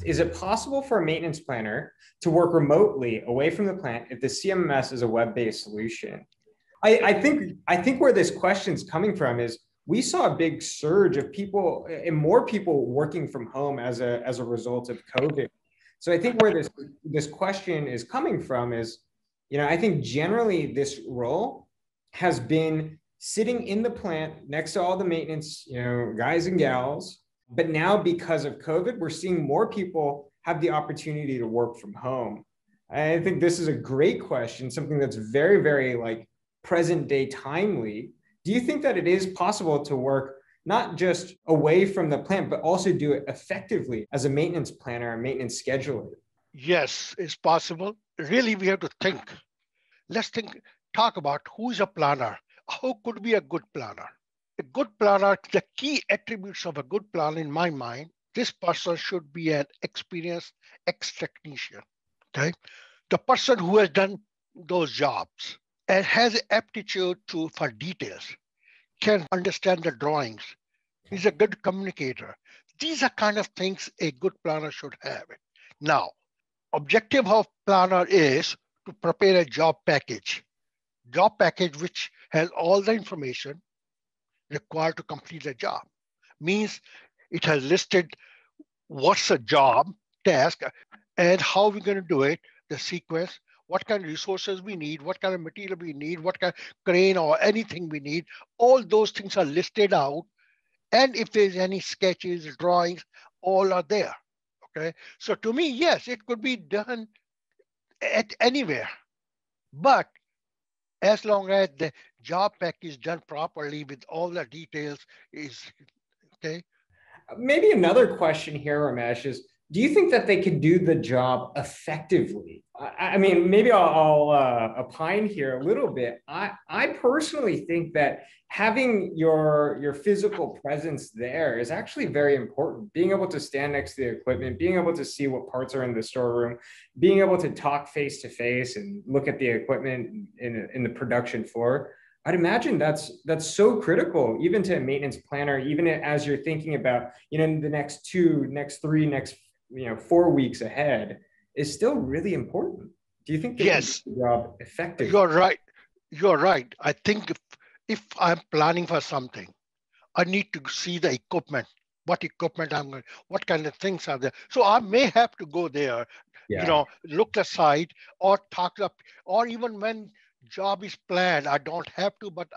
Is it possible for a maintenance planner to work remotely away from the plant if the CMMS is a web-based solution? I think where this question's coming from is we saw a big surge of people and more people working from home as a result of COVID. So I think where this question is coming from is, I think generally this role has been sitting in the plant next to all the maintenance, guys and gals. But now because of COVID, we're seeing more people have the opportunity to work from home. I think this is a great question, something that's very, very like present day timely. Do you think that it is possible to work not just away from the plant, but also do it effectively as a maintenance planner and maintenance scheduler? Yes, it's possible. Really, we have to think. Let's talk about who's a planner. Who could be a good planner? A good planner, the key attributes of a good planner in my mind, this person should be an experienced ex-technician, okay? The person who has done those jobs and has aptitude for details, can understand the drawings, is a good communicator. These are kind of things a good planner should have. Now, objective of planner is to prepare a job package which has all the information required to complete the job. Means it has listed what's a job, task, and how we're going to do it, the sequence, what kind of resources we need, what kind of material we need, what kind of crane or anything we need. All those things are listed out. And if there's any sketches, drawings, all are there. Okay. So to me, yes, it could be done at anywhere. But as long as the job pack is done properly with all the details is okay. Maybe another question here, Ramesh, is do you think that they could do the job effectively? I mean, maybe I'll opine here a little bit. I personally think that having your physical presence there is actually very important. Being able to stand next to the equipment, being able to see what parts are in the storeroom, being able to talk face to face and look at the equipment in the production floor. I'd imagine that's so critical, even to a maintenance planner, even as you're thinking about, the next 4 weeks ahead is still really important. Do you think they Yes, can do the job effectively? you're right. You're right. I think if I'm planning for something, I need to see the equipment, what equipment what kind of things are there. So I may have to go there, Yeah. look the site or talk up, or even when job is planned, I don't have to, but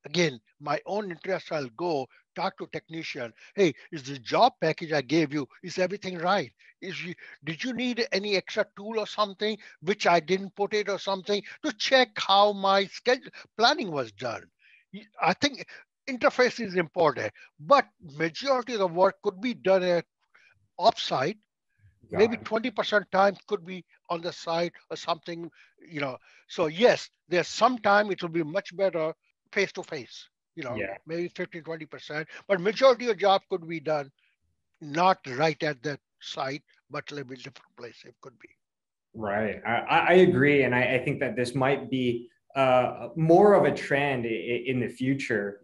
again, my own interest, I'll go talk to technician. Hey, is the job package I gave you, is everything right? Did you need any extra tool or something, which I didn't put it or something to check how my schedule planning was done? I think interface is important, but majority of the work could be done at offsite. Maybe Got it. 20% time could be on the site or something, So yes, there's some time it will be much better face to face, Yeah. maybe 15, 20%, but majority of job could be done not right at that site, but a little bit different place it could be. Right. I agree. And I think that this might be more of a trend in the future,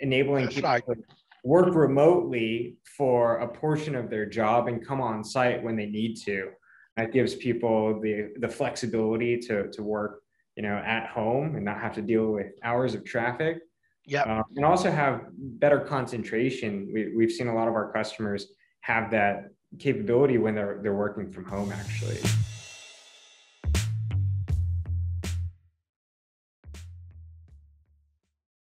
enabling That's people right. to work remotely for a portion of their job and come on site when they need to. That gives people the flexibility to work, at home and not have to deal with hours of traffic. Yeah. And also have better concentration. We've seen a lot of our customers have that capability when they're working from home, actually.